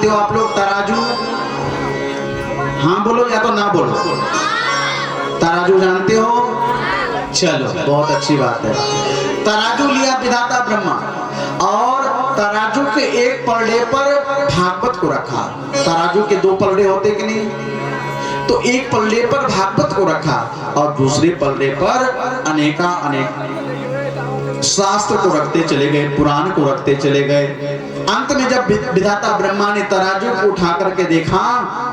जानते हो आप लोग तराजू? हाँ बोलो या तो ना बोलो। तराजू जानते हो? चलो बहुत अच्छी बात है। तराजू लिया विधाता ब्रह्मा और तराजू के एक पलड़े पर भागवत को रखा। तराजू के दो पलड़े होते कि नहीं? तो एक पलड़े पर भागवत को रखा और दूसरे पलड़े पर अनेका अनेक शास्त्र को रखते चले गए, पुराण को रखते चले गए। अंत में जब विधाता ब्रह्मा ने तराजू को उठा करके देखा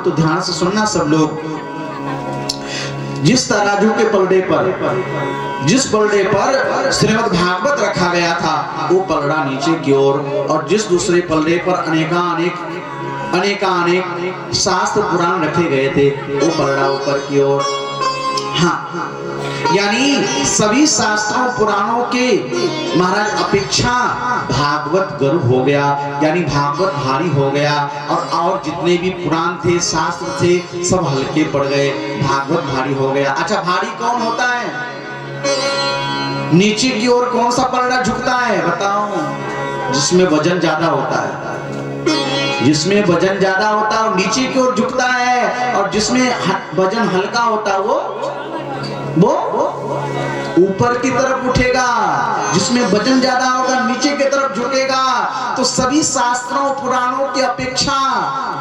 तो ध्यान से सुनना सब लोग, जिस तराजू के पलड़े पर, जिस पलड़े पर श्रीमद् भागवत रखा गया था वो पलड़ा नीचे की ओर, और जिस दूसरे पलड़े पर अनेका अनेक शास्त्र पुराण रखे गए थे वो पलड़ा ऊपर की ओर। हाँ, यानी सभी शास्त्रों पुराणों के महाराज अपेक्षा भागवत गर्व हो गया, यानी भागवत भारी हो गया। और जितने भी पुराण थे, शास्त्र थे, सब हल्के पड़ गए, भागवत भारी हो गया। अच्छा, भारी कौन होता है? नीचे की ओर कौन सा पलड़ा झुकता है बताओ? जिसमें वजन ज्यादा होता है, जिसमें वजन ज्यादा होता है और नीचे की ओर झुकता है, और जिसमें वजन हल्का होता है वो ऊपर की तरफ उठेगा। जिसमें वजन ज्यादा होगा नीचे की तरफ झुकेगा। तो सभी शास्त्रों पुराणों की अपेक्षा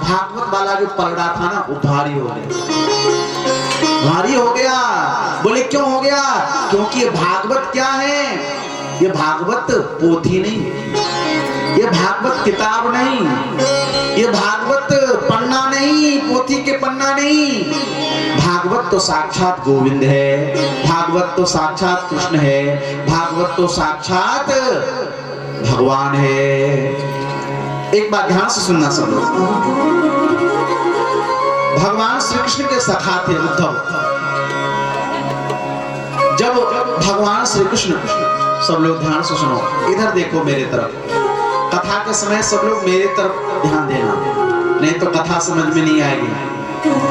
भागवत वाला जो पलड़ा था ना वो भारी हो गया, भारी हो गया। बोले क्यों हो गया? क्योंकि ये भागवत क्या है? ये भागवत पोथी नहीं, ये भागवत किताब नहीं, ये भागवत पन्ना नहीं, पोथी के पन्ना नहीं। भागवत तो साक्षात गोविंद है, भागवत तो साक्षात कृष्ण है, भागवत तो साक्षात भगवान है। एक बात ध्यान से सुनना सब लोग, भगवान श्री कृष्ण के सखा थे उद्धव। जब भगवान श्री कृष्ण, सब लोग ध्यान से सुनो, इधर देखो मेरे तरफ। कथा के समय सब लोग मेरे तरफ ध्यान देना, नहीं तो कथा समझ में नहीं आएगी,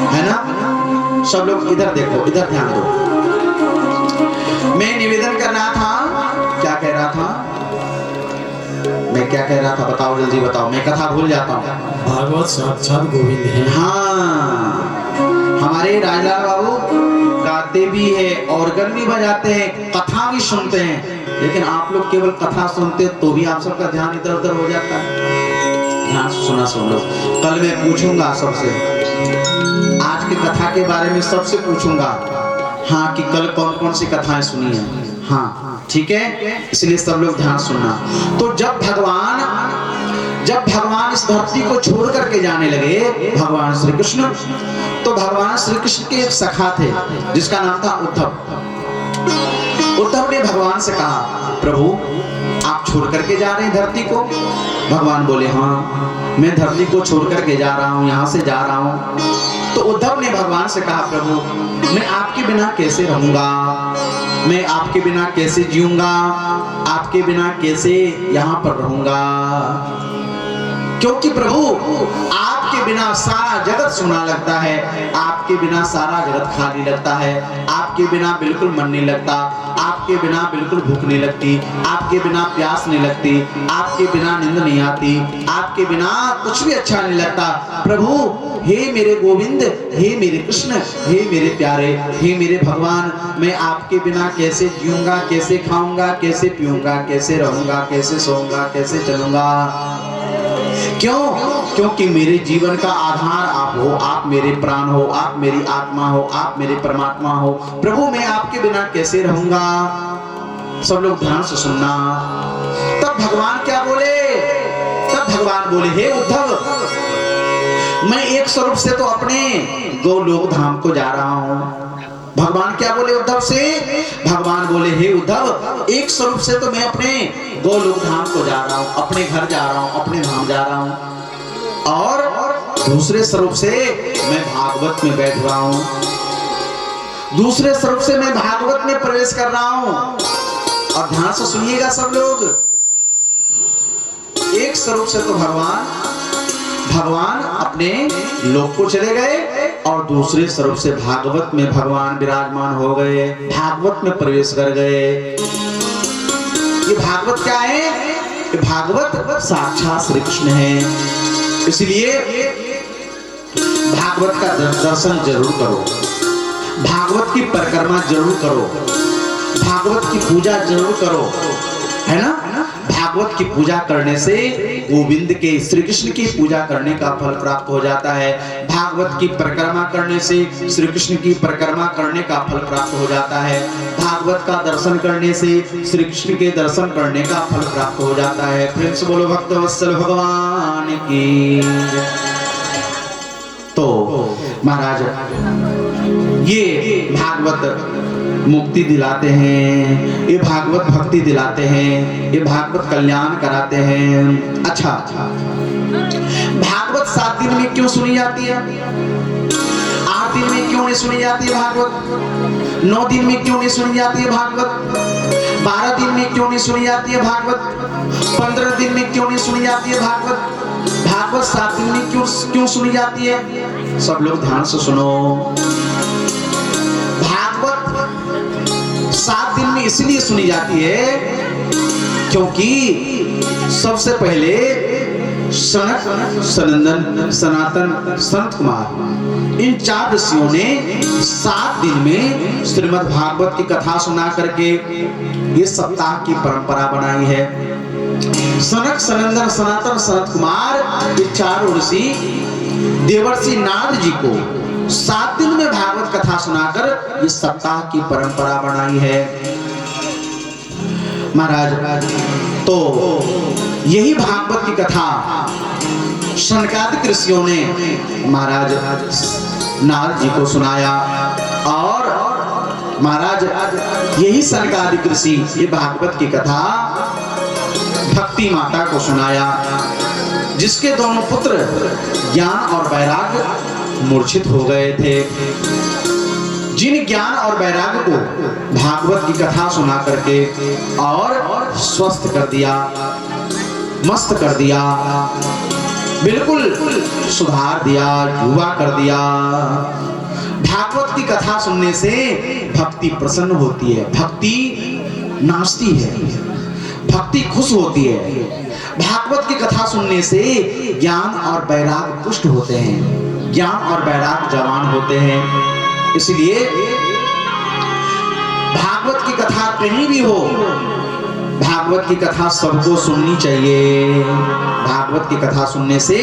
है ना? सब लोग इधर देखो, इधर ध्यान दो। मैं निवेदन करना था, क्या कह रहा था मैं? क्या कह रहा था बताओ, जल्दी बताओ, मैं कथा भूल जाता हूँ। भागवत साक्षात गोविंद है। हाँ, हमारे राजलाल बाबू गाते भी है, ऑर्गन भी बजाते हैं, कथा भी सुनते हैं, लेकिन आप लोग केवल कथा सुनते तो भी आप सबका ध्यान इधर उधर हो जाता है। ध्यान से सुना सब लोग। कल मैं पूछूंगा सबसे, आज की कथा के बारे में सबसे पूछूंगा, हाँ, कि कल कौन कौन सी कथाएं सुनी है। हाँ ठीक है, इसलिए सब लोग ध्यान सुनना। तो जब भगवान इस धरती को छोड़ करके जाने लगे, भगवान श्री कृष्ण, तो भगवान श्री कृष्ण के एक सखा थे जिसका नाम था उद्धव। उद्धव ने भगवान से कहा, प्रभु आप छोड़ करके जा रहे हैं धरती को? भगवान बोले, हाँ मैं धरती को छोड़ करके जा रहा हूँ, यहाँ से जा रहा हूँ। तो उद्धव ने भगवान से कहा, प्रभु मैं आपके बिना कैसे रहूंगा, मैं आपके बिना कैसे जीऊंगा, आपके बिना कैसे यहाँ पर रहूंगा? क्योंकि प्रभु आपके बिना सारा जगत सुना लगता है, आपके बिना सारा जगत खाली लगता है, आपके बिना बिल्कुल मन नहीं लगता, आपके बिना बिल्कुल भूख नहीं लगती, आपके बिना प्यास नहीं लगती, आपके बिना नींद नहीं आती, आपके बिना कुछ भी अच्छा नहीं लगता। प्रभु हे मेरे गोविंद, हे मेरे कृष्ण, हे मेरे प्यारे, हे मेरे भगवान, मैं आपके बिना कैसे जीऊंगा, कैसे खाऊंगा, कैसे पीऊंगा, कैसे रहूंगा, कैसे सोऊंगा, कैसे चलूंगा? क्यों? क्योंकि मेरे जीवन का आधार आप हो, आप मेरे प्राण हो, आप मेरी आत्मा हो, आप मेरे परमात्मा हो। प्रभु मैं आपके बिना कैसे रहूंगा? सब लोग ध्यान से सुनना। तब भगवान क्या बोले? तब भगवान बोले, हे उद्धव, मैं एक स्वरूप से तो अपने गोलोक धाम को जा रहा हूँ। भगवान क्या बोले उद्धव से? भगवान बोले, हे उद्धव, एक स्वरूप से तो मैं अपने गोलोक धाम को जा रहा हूँ, अपने घर जा रहा हूँ, अपने धाम जा रहा हूँ, और दूसरे स्वरूप से मैं भागवत में बैठ रहा हूँ, दूसरे स्वरूप से मैं भागवत में प्रवेश कर रहा हूँ। और ध्यान से सुनिएगा सब लोग, एक स्वरूप से तो भगवान अपने लोक को चले गए और दूसरे स्वरूप से भागवत में भगवान विराजमान हो गए, भागवत में प्रवेश कर गए। ये भागवत क्या है? ये भागवत साक्षात श्री कृष्ण है। इसलिए भागवत का दर्शन जरूर करो, भागवत की परिक्रमा जरूर करो, भागवत की पूजा जरूर करो, है ना। भागवत की पूजा करने से गोविंद के, श्री कृष्ण की पूजा करने का फल प्राप्त हो जाता है। भागवत की परिक्रमा करने से श्री कृष्ण की परिक्रमा करने का फल प्राप्त हो जाता है। भागवत का दर्शन करने से श्री कृष्ण के दर्शन करने का फल प्राप्त हो जाता है। प्रेम से बोलो भक्त वत्सल भगवान की। तो महाराज ये भागवत मुक्ति दिलाते हैं, ये भागवत भक्ति दिलाते हैं, ये भागवत कल्याण कराते हैं। अच्छा, भागवत 7 दिन में क्यों सुनी जाती है? 8 दिन में क्यों नहीं सुनी जाती है भागवत? 9 दिन में क्यों नहीं सुनी जाती है भागवत? 12 दिन में क्यों नहीं सुनी जाती है भागवत? 15 दिन में क्यों नहीं सुनी जाती है भागवत? भागवत 7 दिन में क्यों सुनी जाती है? सब लोग ध्यान से सुनो। भागवत 7 दिन में इसलिए सुनी जाती है क्योंकि सबसे पहले सनक, सनंदन, सनातन, संत कुमार, इन 4 ऋषियों ने 7 दिन में श्रीमद् भागवत की कथा सुना करके ये सप्ताह की परंपरा बनाई है। सनक, सनंदन, सनातन, सनत कुमार, ये 4 ऋषि देवर्षि नारद जी को 7 दिन में भागवत कथा सुनाकर इस सप्ताह की परंपरा बनाई है महाराज। तो यही भागवत की कथा सनकादिक ऋषियों ने महाराज नारद जी को सुनाया, और महाराज यही सनकादिक ऋषि ये भागवत की कथा भक्ति माता को सुनाया, जिसके दोनों पुत्र ज्ञान और वैराग्य मूर्छित हो गए थे। जिन ज्ञान और वैराग्य को भागवत की कथा सुना करके और स्वस्थ कर दिया, मस्त कर दिया, बिल्कुल सुधार दिया, युवा कर दिया। भागवत की कथा सुनने से भक्ति प्रसन्न होती है, भक्ति नाचती है, भक्ति खुश होती है। भागवत की कथा सुनने से ज्ञान और वैराग्य पुष्ट होते हैं, ज्ञान और वैराग्य जवान होते हैं। इसलिए भागवत की कथा कहीं भी हो, भागवत की कथा सबको सुननी चाहिए। भागवत की कथा सुनने से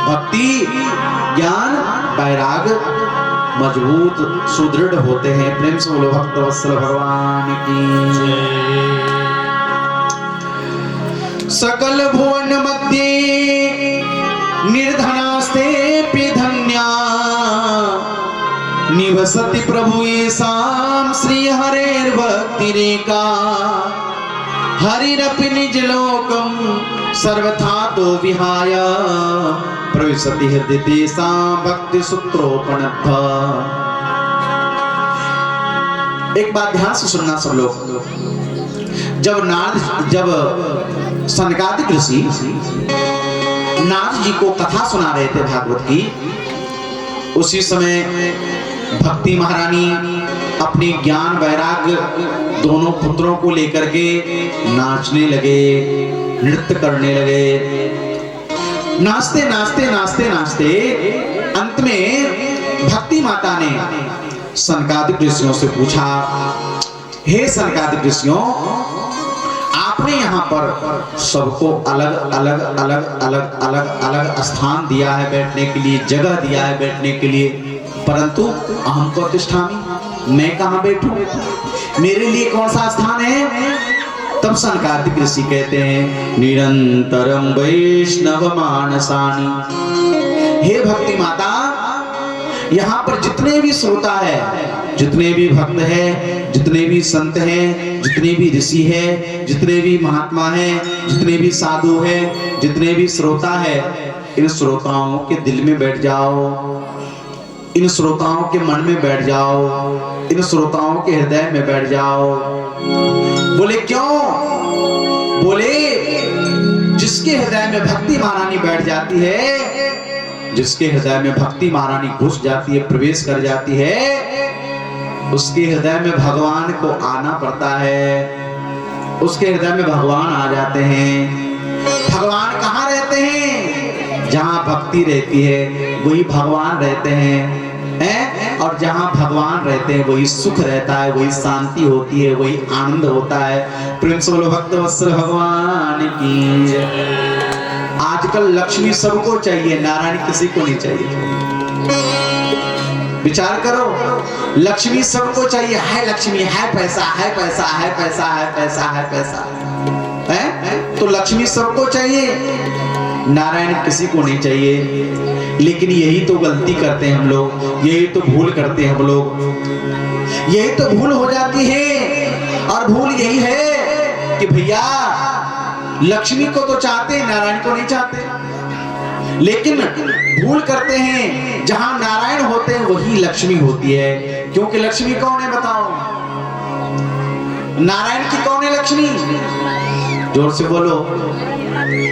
भक्ति, ज्ञान, वैराग्य मजबूत, सुदृढ़ होते हैं। प्रेम से बोलो भक्त वत्सल भगवान की। सकल भुवन मध्य निर्धनास्ते धन्या निवसति प्रभु येषां श्री हरेर भक्ति रेखा हरिरपि निज लोकम सर्वथा तो विहाय प्रविशति हृदय तेषां भक्ति सूत्रोपनद्ध। एक बात ध्यान से सुनना सब लोग। जब सनकादिक ऋषि नारद जी को कथा सुना रहे थे भागवत की, उसी समय भक्ति महारानी अपने ज्ञान वैराग्य दोनों पुत्रों को लेकर के नाचने लगे, नृत्य करने लगे। नाचते नाचते नाचते नाचते अंत में भक्ति माता ने सनकादिक ऋषियों से पूछा, हे सनकादिक ऋषियों, आपने यहाँ पर सबको अलग अलग अलग अलग अलग अलग स्थान दिया है बैठने के लिए, जगह दिया है बैठने के लिए, परंतु अहम को तिष्ठामि, मैं कहाँ बैठूं, मेरे लिए कौन सा स्थान है? तब सनकादिक ऋषि कहते हैं, निरंतरम वैष्णव मानसानि। हे भक्ति माता, यहाँ पर जितने भी श्रोता है, जितने भी भक्त है, जितने भी संत हैं, जितने भी ऋषि हैं, जितने भी महात्मा हैं, जितने भी साधु हैं, जितने भी श्रोता है, इन श्रोताओं के दिल में बैठ जाओ, इन श्रोताओं के मन में बैठ जाओ, इन श्रोताओं के हृदय में बैठ जाओ। बोले क्यों? बोले जिसके हृदय में भक्ति महारानी बैठ जाती है, जिसके हृदय में भक्ति महारानी घुस जाती है, प्रवेश कर जाती है, उसके हृदय में भगवान को आना पड़ता है, उसके हृदय में भगवान आ जाते हैं। भगवान कहाँ रहते हैं? जहाँ भक्ति रहती है वही भगवान रहते हैं, और जहाँ भगवान रहते हैं वही सुख रहता है, वही शांति होती है, वही आनंद होता है। प्रेम से बोलो भक्त वत्सल भगवान की जय। आजकल लक्ष्मी सबको चाहिए, नारायण किसी को नहीं चाहिए। विचार करो, लक्ष्मी सबको चाहिए, है लक्ष्मी, है पैसा, है पैसा, है पैसा, है पैसा, है पैसा, है तो लक्ष्मी सबको चाहिए, नारायण किसी को नहीं चाहिए। लेकिन यही तो गलती करते हैं हम लोग, यही तो भूल करते हैं हम लोग, यही तो भूल हो जाती है। और भूल यही है कि भैया लक्ष्मी को तो चाहते, नारायण को नहीं चाहते। लेकिन भूल करते हैं, जहां नारायण होते हैं वही लक्ष्मी होती है। क्योंकि लक्ष्मी कौन है बताओ? नारायण की कौन है लक्ष्मी? जोर से बोलो,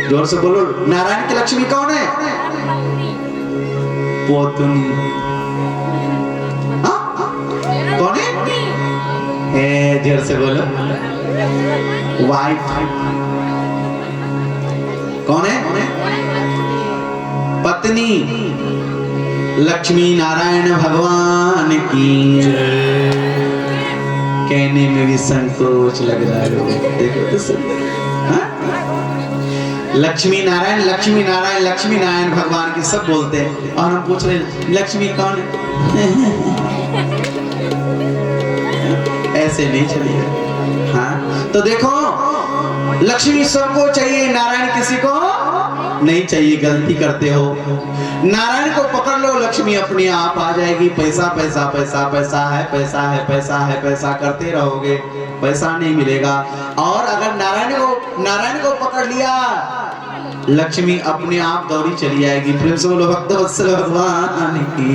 जोर से बोलो, नारायण की लक्ष्मी कौन है? पोतनी। कौन है? जोर से बोलो, वाइफ। कौन है? पत्नी। लक्ष्मी नारायण भगवान की कहने में भी संकोच लग रहा है। देखो तो सही, लक्ष्मी नारायण, लक्ष्मी नारायण, लक्ष्मी नारायण भगवान की सब बोलते हैं, और हम पूछ रहे हैं लक्ष्मी कौन है? ऐसे नहीं चलेगा। हाँ तो देखो, लक्ष्मी सबको चाहिए, नारायण किसी को नहीं चाहिए। गलती करते हो, नारायण को पकड़ लो, लक्ष्मी अपने आप आ जाएगी। पैसा पैसा पैसा पैसा है, पैसा है, पैसा है, पैसा करते रहोगे, पैसा नहीं मिलेगा। और अगर नारायण को पकड़ लिया, लक्ष्मी अपने आप दौड़ी चली जाएगी। प्रेम से बोलो भक्त वत्सल भगवान की।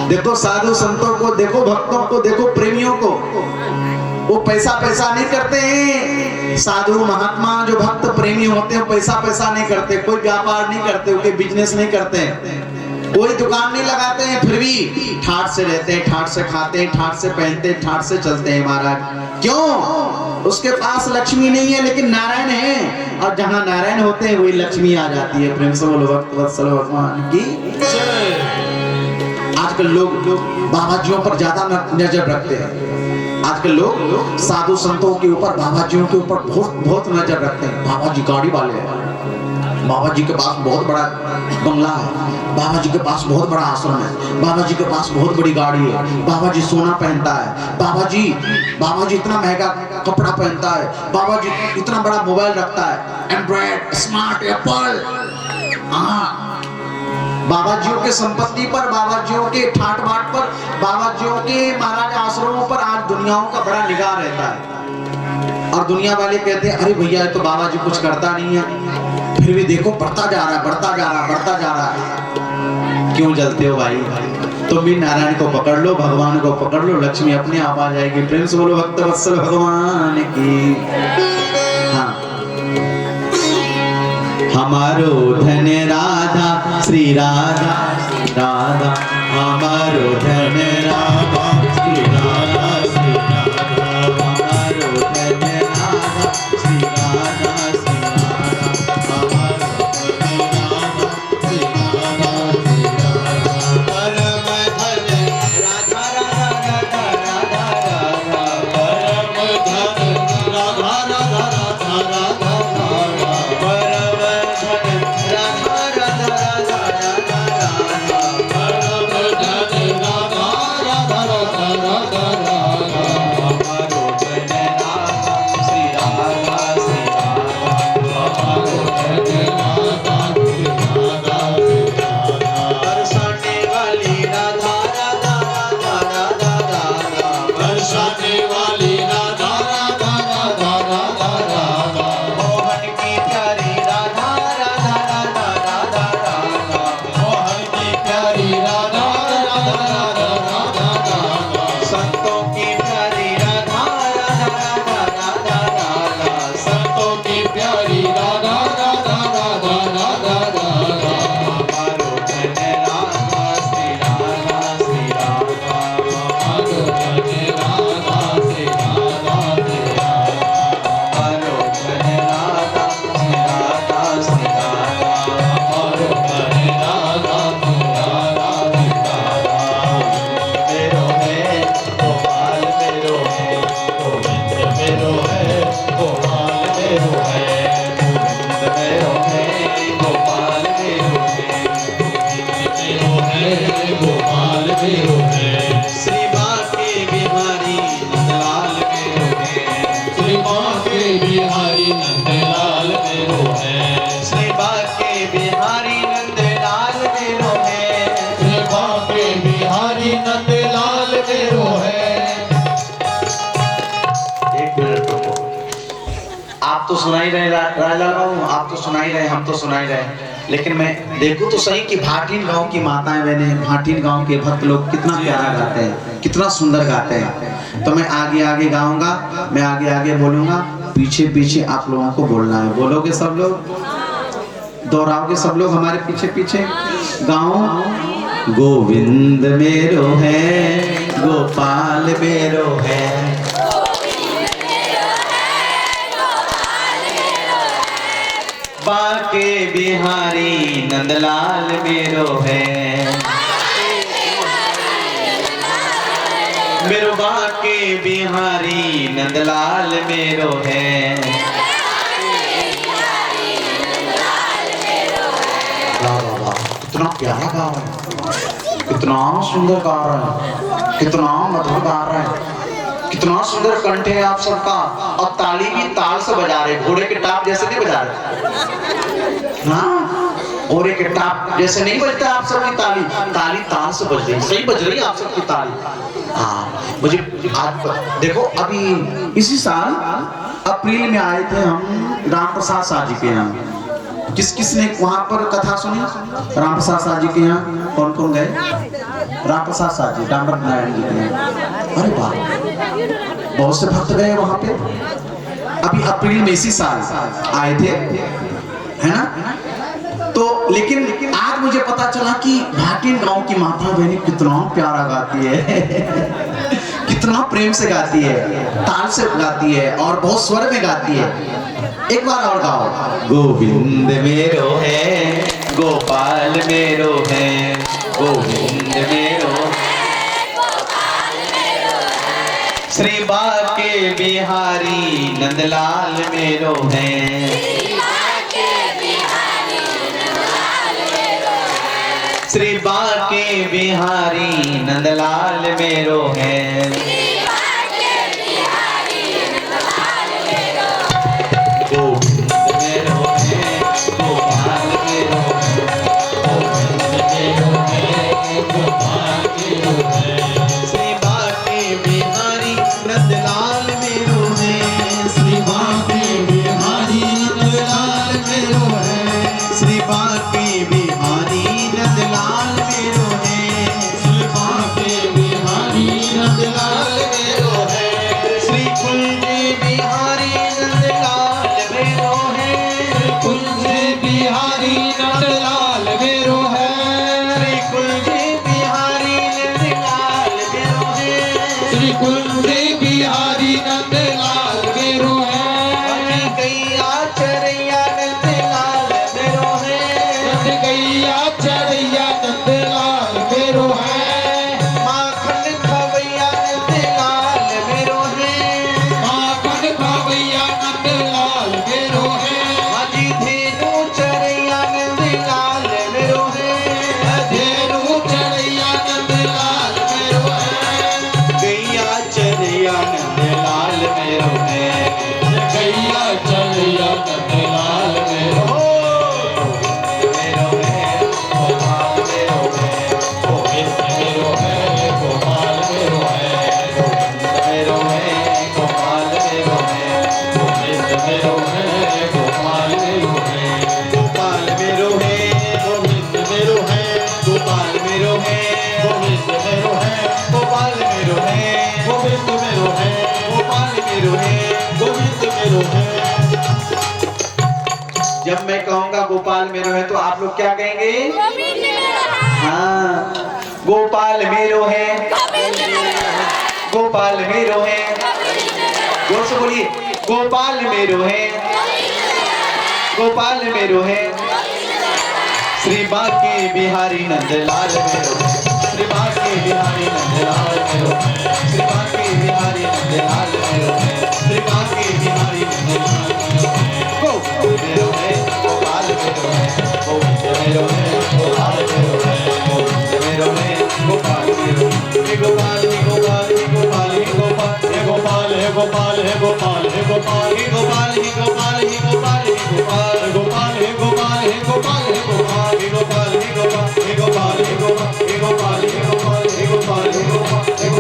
देखो साधु संतों को देखो, भक्तों को देखो, प्रेमियों को, वो पैसा पैसा नहीं करते हैं। साधु महात्मा जो भक्त प्रेमी होते हैं पैसा पैसा नहीं करते, कोई व्यापार नहीं करते, कोई बिजनेस नहीं करते, कोई दुकान नहीं लगाते हैं, फिर भी ठाठ से रहते हैं, ठाठ से खाते हैं, ठाठ से पहनते हैं, ठाठ से चलते हैं महाराज। क्यों? उसके पास लक्ष्मी नहीं है लेकिन नारायण है, और जहाँ नारायण होते हैं वही लक्ष्मी आ जाती है। प्रेम से बोलो भक्त वत्सल भगवान की। आजकल लोग बाबाजियों पर ज्यादा नजर रखते हैं। आजकल लोग साधु संतों के ऊपर, बाबाजियों के ऊपर बहुत नजर रखते हैं। बाबा जी गाड़ी वाले हैं, बाबा जी के पास बहुत बड़ा बंगला है, बाबा जी के पास बहुत बड़ा आश्रम है, बाबा जी के पास बहुत बड़ी गाड़ी है, बाबा जी सोना पहनता है, बाबा जी इतना महंगा कपड़ा पहनता है, बाबा जी इतना बड़ा मोबाइल रखता है, एंड्रॉइड, स्मार्ट, एप्पल। हाँ, बाबाजियों के संपत्ति पर, बाबाजियों के ठाट बाट पर, बाबाजियों के महाराज आश्रमों पर आज दुनियाओं का बड़ा निगाह रहता है। और दुनिया वाले कहते हैं अरे भैया तो बाबाजी कुछ करता नहीं है, फिर भी देखो बढ़ता जा रहा है, बढ़ता जा रहा है, बढ़ता जा रहा है। क्यों जलते हो भाई? तुम भी नारायण को पकड़ लो, भगवान को पकड़ लो, लक्ष्मी अपने आप आ जाएगी। प्रेम से बोलो भक्त वत्सल भगवान की। हाँ, हमारो धन राधा श्री राधा, राधा हमारो धन राधा श्री राधा, श्री राधा हमारो धन राधा श्री राधा, श्री राधा हमारो धन राधा श्री राधा, श्री राधा परम धन राधा, राधा राधा राधा परम धन राधा, राधा राधा राधा परम धन राधा, राधा राधा राधा गोपाल मेरो है। श्री बाके बिहारी नंदलाल मेरो है। श्री बाके बिहारी नंदलाल मेरो है। श्री बाके बिहारी नंदलाल मेरो है। श्री बाके बिहारी नंदलाल मेरो है। एक मिनट रुको। आप तो सुना ही रहे राजा बाबू, आप तो सुना ही रहे, हम तो सुना ही रहे, लेकिन मैं देखूं तो सही कि भाटिन गांव की माताएं बहनें, भाटिन गांव के भक्त लोग कितना प्यारा गाते हैं, कितना सुंदर गाते हैं। तो मैं आगे आगे गाऊंगा, मैं आगे आगे बोलूंगा, पीछे पीछे आप लोगों को बोलना है। बोलोगे सब लोग? दोहराओगे सब लोग हमारे पीछे पीछे? गाओ। गोविंद मेरो है, गोपाल मेरो है। बाके बिहारी नंदलाल मेरो है। मेरो बाके बिहारी नंदलाल मेरो है। वाह वाह वाह, कितना प्यारा गा रहा है, कितना सुंदर गा रहा है, कितना मधुर गा रहा है, कितना सुंदर कंठ है आप सबका। और ताली भी ताल से बजा रहे, घोड़े के टाप जैसे नहीं बजा रहे। हाँ, घोड़े के टाप जैसे नहीं बजता आप सबकी ताली, ताली ताल से बज रही, सही बज रही है आप सबकी ताली। हाँ, मुझे आज देखो, अभी इसी साल अप्रैल में आए थे हम राम प्रसाद शाह जी के यहाँ। किस किस ने वहां पर कथा सुनी? राम प्रसाद शाह जी के यहाँ कौन कौन गए? राम प्रसाद शाह जी, डामर नारायण जी के यहाँ। अरे वाह, बहुत से भक्त गए वहां पे। अभी अप्रैल में इसी साल आए थे, है ना? तो लेकिन आज मुझे पता चला कि भाटिन गांव की माता बहनी कितना प्यारा गाती है कितना प्रेम से गाती है, ताल से गाती है और बहुत स्वर में गाती है। एक बार और गाओ। गोविंद मेरो है, गोपाल मेरो है। गोविंद मेरो, श्री बाके बिहारी नंदलाल मेरो है। श्री बाके बिहारी नंदलाल मेरो है। गोविंद मेरो है, गोपाल मेरो है। गोविंद मेरो है, गोपाल मेरो है। श्री बाके बिहारी नंदलाल मेरो है। श्री बाके बिहारी नंदलाल मेरो है। श्री बाके बिहारी नंदलाल मेरो है। श्री बाके बिहारी नंदलाल मेरो है। श्री कुंज बिहारी नंदलाल मेरो है। कुंज बिहारी नंदलाल मेरो है। श्री कुंज बिहारी नंदलाल मेरो है। श्री कुंज बिहारी नंदलाल मेरो है। बन गैया चरैया नंदलाल मेरो है। बन गैया चढ़ैया नंदलाल मेरो है। माखन खवैया नंदलाल मेरो है। माखन खवैया नंदलाल मेरो है। हाजी धेनु चरैया नंदलाल मेरो है। धेनु चढ़ैया नंदलाल मेरो है। गैया चरैया नंदलाल मेरो है। गैया चढ़ैया नंदलाल मेरो ओ मेरो है, गोपाल मेरो है। गोविंद मेरो है, गोपाल मेरो है। मेरो है, गोपाल मेरो है। गोविंद मेरो है, गोपाल मेरो है। गोपाल मेरो है, गोविंद मेरो है, गोपाल मेरो है। गोविंद मेरो है। गोपाल मेरो है, गोविंद मेरो है, गोपाल मेरो है। गोविंद मेरो है। जब मैं कहूंगा गोपाल मेरो है तो आप लोग क्या कहेंगे? हाँ, गोपाल मेरो है, गोपाल मेरो है। जोर से बोलिए, गोपाल मेरो है, गोपाल मेरो है। श्री बाके बिहारी नंदलाल मेरो है। श्री बाके बिहारी नंदलाल मेरो है। श्री बाके बिहारी नंदलाल मेरो है। श्री बाके बिहारी नंदलाल मेरो है। गोविंद मेरो है, गोपाल मेरो है। गोविंद मेरो है, गोपाल मेरो है। गोविंद मेरो गोपाल है गोपाल है गोपाल हे गोपाल हे गोपाल हे गोपाल हे गोपाल गोपाल है गोपाल है गोपाल है गोपाल हे गोपाल हे गोपाल हे गोपाल हे गोपाल हे गोपाल हे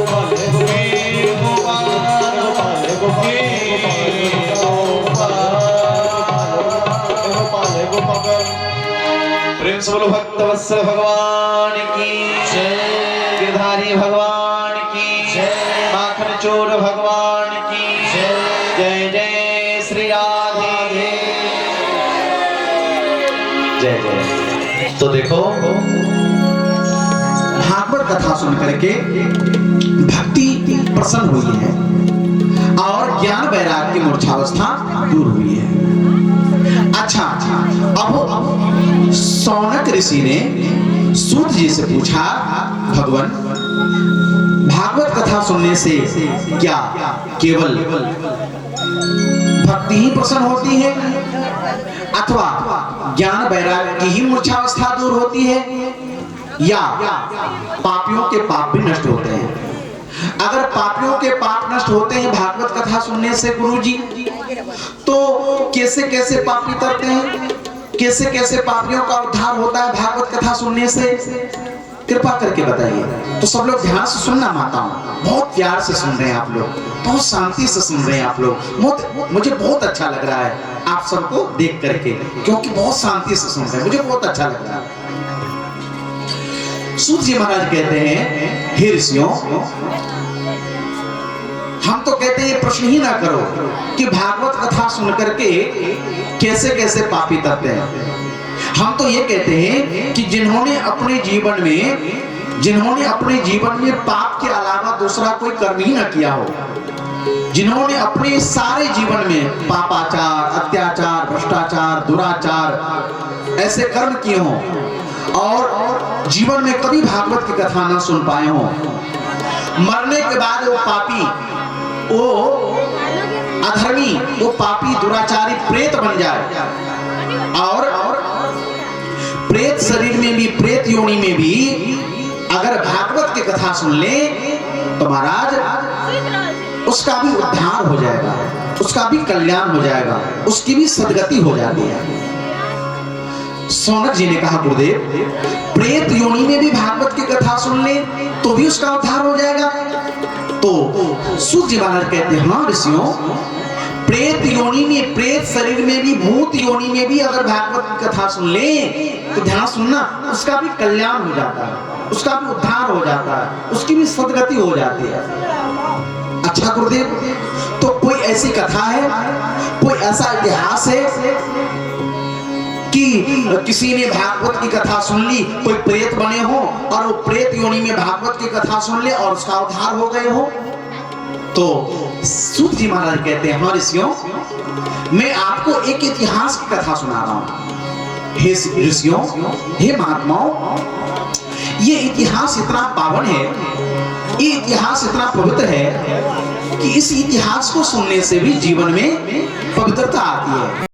गोपाल हे गोपाल हे गोपाल हे गोपाल हे गोपाल। प्रेम से बोलो भक्तवत्सल भगवान की जय, गिरधारी भगवान की जय, माखन चोर भगवान की जय। जय जय श्री राधे जय जय। तो देखो भागवत कथा सुन करके भक्ति प्रसन्न हुई है और ज्ञान वैराग्य की मूर्छावस्था दूर हुई है। अच्छा, अब सौनक ऋषि ने सूत जी से पूछा, भगवान भागवत कथा सुनने से क्या केवल भक्ति ही प्रसन्न होती है अथवा ज्ञान वैराग्य की ही मूर्छावस्था दूर होती है या पापियों के पाप भी नष्ट होते हैं? अगर पापियों के पाप नष्ट होते हैं भागवत कथा सुनने से गुरुजी, तो कैसे कैसे पापी तरते हैं, कैसे कैसे पापियों का उद्धार होता है भागवत कथा सुनने से? कृपा करके बताइए। तो सब लोग ध्यान से सुनना माताओं, बहुत प्यार से सुन रहे हैं आप लोग, बहुत शांति से सुन रहे हैं आप लोग। मुझे बहुत अच्छा लग रहा है आप सबको देख करके, क्योंकि बहुत शांति से सुन रहे हैं, मुझे बहुत अच्छा लग रहा है। सूत जी महाराज कहते हैं, हे ऋषियों, हम तो कहते हैं प्रश्न ही ना करो कि भागवत कथा सुन करके कैसे कैसे पापी तरते हैं। हम तो ये कहते हैं कि जिन्होंने अपने जीवन में पाप के अलावा दूसरा कोई कर्म ही ना किया हो, जिन्होंने अपने सारे जीवन में पापाचार, अत्याचार, भ्रष्टाचार, दुराचार ऐसे कर्म किए हों और जीवन में कभी भागवत की कथा ना सुन पाए हों, मरने के बाद वो पापी, वो अधर्मी, वो पापी दुराचारी प्रेत बन जाए और प्रेत शरीर में भी, प्रेत योनि में भी अगर भागवत की कथा सुन ले तो महाराज उसका भी उद्धार हो जाएगा, उसका भी कल्याण हो जाएगा, उसकी भी सदगति हो जाती है। सौनक जी ने कहा, गुरुदेव प्रेत योनि में भी भागवत की कथा सुन ले तो भी उसका उद्धार हो जाएगा? तो सूत जी महाराज कहते हैं, हाँ ऋषियों, प्रेत योनि में, प्रेत शरीर में भी, भूत योनि में भी अगर भागवत की कथा सुन ले तो ध्यान सुनना, उसका भी कल्याण हो जाता है, उसका भी उद्धार हो जाता है, उसकी भी सदगति हो जाती है। अच्छा गुरुदेव, तो कोई ऐसी कथा है, कोई ऐसा इतिहास है कि किसी ने भागवत की कथा सुन ली, कोई प्रेत बने हो और वो प्रेत योनि में भागवत की कथा सुन ले और उसका उद्धार हो गए हो? तो सूत जी महाराज कहते हैं, हाँ ऋषियों, मैं आपको एक इतिहास की कथा सुना रहा हूं। हे ऋषियों, हे महात्माओं, ये इतिहास इतना पावन है, ये इतिहास इतना पवित्र है कि इस इतिहास को सुनने से भी जीवन में पवित्रता आती है।